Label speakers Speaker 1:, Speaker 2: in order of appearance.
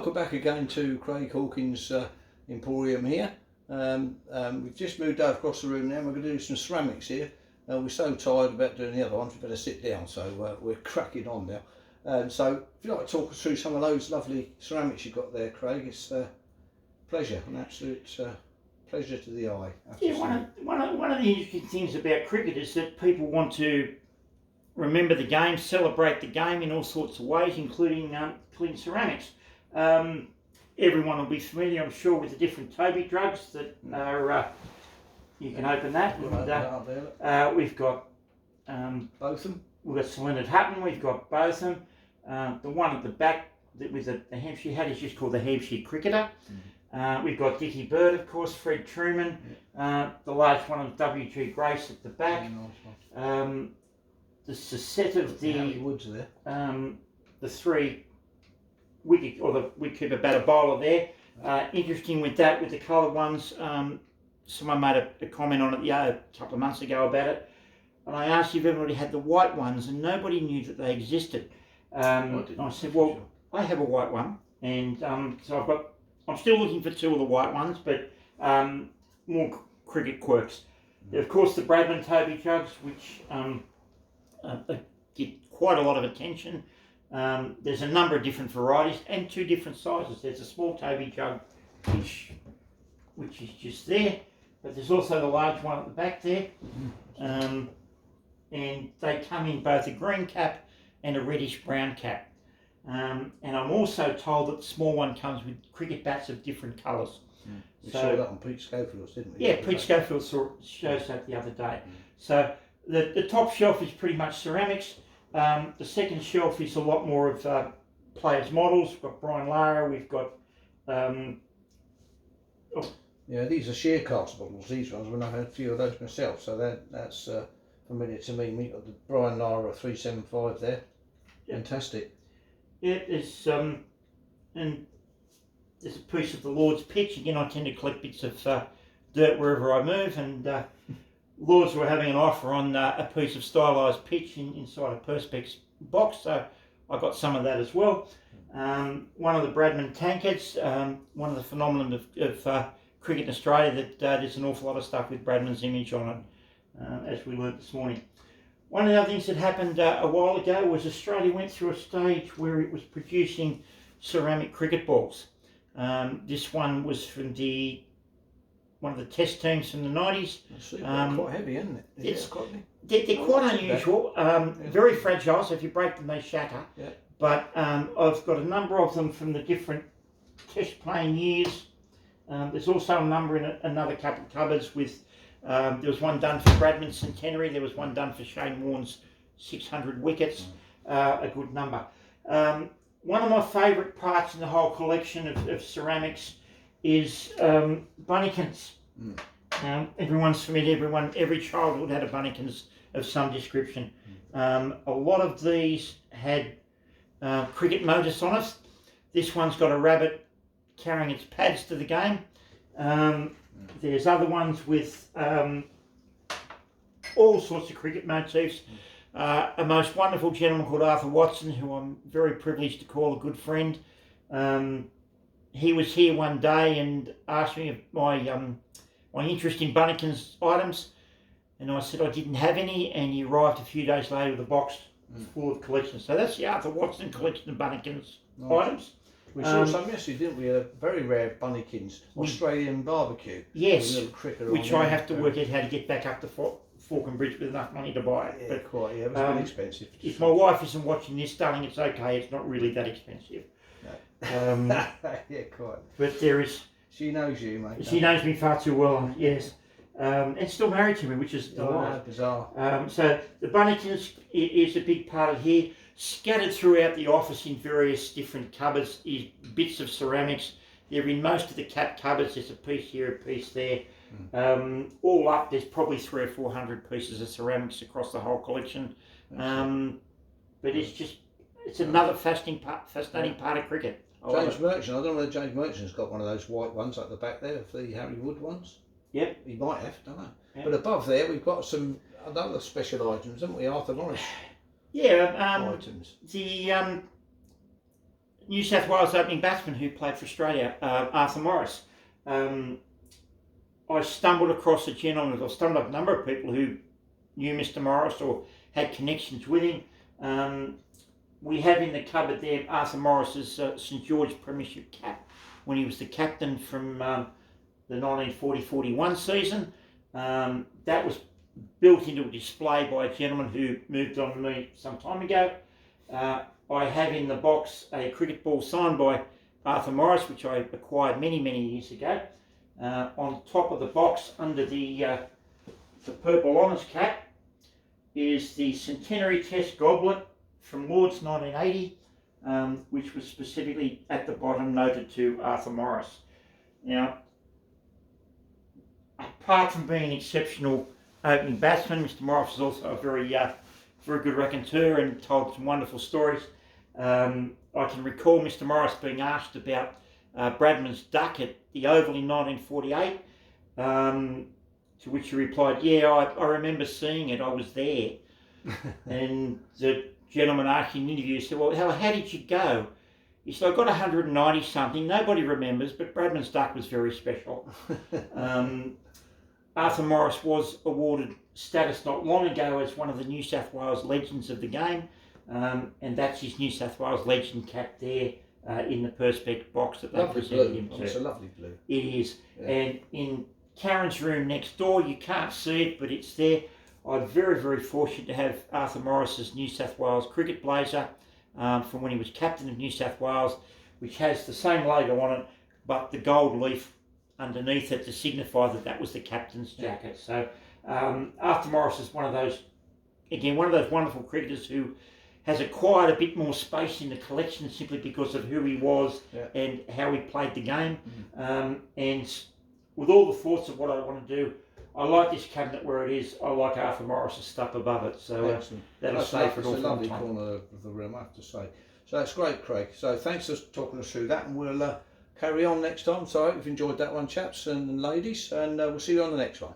Speaker 1: welcome back again to Craig Hawkins' Emporium here. We've just moved over across the room now. We're going to do some ceramics here. We're so tired about doing the other ones, we better sit down, so we're cracking on now. So if you'd like to talk us through some of those lovely ceramics you've got there, Craig, it's a pleasure, an absolute pleasure to the eye.
Speaker 2: Yeah, one of the interesting things about cricket is that people want to remember the game, celebrate the game in all sorts of ways, including ceramics. Everyone will be familiar, I'm sure, with the different Toby drugs that are. You can open that. And, we've got
Speaker 1: both of them.
Speaker 2: We've got Celinda Hutton. We've got both of them. The one at the back with the Hampshire hat is just called the Hampshire Cricketer. We've got Dickie Bird, of course, Fred Truman. The large one of W.G. Grace at the back. The set of the
Speaker 1: Woods there.
Speaker 2: The three wicket or the wicketkeeper batter bowler there. Interesting with that, with the coloured ones. Someone made a comment on it a couple of months ago about it, and I asked if everybody had the white ones, and nobody knew that they existed. I said, well, I have a white one, and so I'm still looking for two of the white ones, but more cricket quirks. Of course, the Bradman Toby jugs, which get quite a lot of attention. There's a number of different varieties and two different sizes. There's a small Toby jug, which is just there, but there's also the large one at the back there. And they come in both a green cap and a reddish brown cap. And I'm also told that the small one comes with cricket bats of different colours.
Speaker 1: We saw that on Pete Schofield's, didn't we?
Speaker 2: Yeah, Pete Schofield shows that the other day. So the top shelf is pretty much ceramics. The second shelf is a lot more of players' models. We've got Brian Lara, we've got...
Speaker 1: Yeah, these are sheer cast bottles, these ones, when I had a few of those myself, so that's familiar to me. We've got the Brian Lara 375 there. Yep. Fantastic.
Speaker 2: Yeah, there's and there's a piece of the Lord's pitch. Again, I tend to collect bits of dirt wherever I move, and Lords were having an offer on a piece of stylised pitch inside a Perspex box, so I got some of that as well. One of the Bradman tankards, one of the phenomenon of cricket in Australia, that there's an awful lot of stuff with Bradman's image on it, as we learnt this morning. One of the other things that happened a while ago was Australia went through a stage where it was producing ceramic cricket balls. This one was from one of the test teams from the 90s.
Speaker 1: Quite heavy, isn't it?
Speaker 2: They're quite unusual, very fragile, so if you break them they shatter.
Speaker 1: Yeah. But
Speaker 2: I've got a number of them from the different test playing years. There's also a number in another couple of cupboards with, there was one done for Bradman's centenary, there was one done for Shane Warne's 600 wickets, a good number. One of my favourite parts in the whole collection of ceramics is Bunnykins. Everyone's familiar, every childhood had a Bunnykins of some description. A lot of these had cricket motifs on it. This one's got a rabbit carrying its pads to the game. There's other ones with all sorts of cricket motifs. A most wonderful gentleman called Arthur Watson, who I'm very privileged to call a good friend. He was here one day and asked me of my interest in Bunnykins items, and I said I didn't have any, and he arrived a few days later with a box full of collections. So that's the Arthur Watson collection of Bunnykins items.
Speaker 1: We saw some yesterday, didn't we? A very rare Bunnykins Australian barbecue.
Speaker 2: Yes, which I have to work out how to get back up to Falcon Bridge with enough money to buy it.
Speaker 1: Yeah, but quite. Yeah, it was a bit expensive.
Speaker 2: If my wife isn't watching this, darling, it's okay. It's not really that expensive.
Speaker 1: No. Yeah, quite.
Speaker 2: But there is.
Speaker 1: She knows you, mate.
Speaker 2: She knows me far too well. Yes, and still married to me, which is
Speaker 1: bizarre.
Speaker 2: So the Bunnykins is a big part of here. Scattered throughout the office in various different cupboards is bits of ceramics. They're in most of the cap cupboards. There's a piece here, a piece there. All up, there's probably 300 or 400 pieces of ceramics across the whole collection. But it's another fascinating part of cricket.
Speaker 1: James Merchant, I don't know whether James Merchant's got one of those white ones at the back there, of the Harry Wood ones.
Speaker 2: Yep.
Speaker 1: He might have, don't know.
Speaker 2: Yep.
Speaker 1: But above there, we've got some other special items, haven't we? Arthur Morris.
Speaker 2: Yeah,
Speaker 1: items.
Speaker 2: The New South Wales opening batsman who played for Australia, Arthur Morris. I stumbled across a gentleman, I stumbled up a number of people who knew Mr. Morris or had connections with him. We have in the cupboard there Arthur Morris's St George Premiership cap when he was the captain from the 1940-41 season. That was built into a display by a gentleman who moved on to me some time ago. I have in the box a cricket ball signed by Arthur Morris, which I acquired many, many years ago. On top of the box, under the purple honours cap, is the Centenary Test goblet from Lord's 1980, which was specifically at the bottom noted to Arthur Morris. Now, apart from being an exceptional opening batsman, Mr. Morris is also a very good raconteur and told some wonderful stories. I can recall Mr. Morris being asked about Bradman's duck at the Oval in 1948, to which he replied, yeah, I remember seeing it, I was there. And the gentleman asked in the interview, said, well, how did you go? He said, I got 190 something, nobody remembers, but Bradman's duck was very special. Arthur Morris was awarded status not long ago as one of the New South Wales legends of the game, and that's his New South Wales legend cap there in the Perspex box that they presented him to.
Speaker 1: It's a lovely blue.
Speaker 2: It is.
Speaker 1: Yeah.
Speaker 2: And in Karen's room next door, you can't see it, but it's there. I'm very, very fortunate to have Arthur Morris's New South Wales cricket blazer from when he was captain of New South Wales, which has the same logo on it, but the gold leaf underneath it to signify that that was the captain's jacket. So Arthur Morris is one of those wonderful cricketers who has acquired a bit more space in the collection simply because of who he was and how he played the game. And with all the thoughts of what I want to do, I like this cabinet where it is. I like Arthur Morris's stuff above it. So that'll stay for an awful long time. It's a lovely corner
Speaker 1: of the room, I have to say. So that's great, Craig. So thanks for talking us through that, and we'll carry on next time. So I hope you've enjoyed that one, chaps and ladies, and we'll see you on the next one.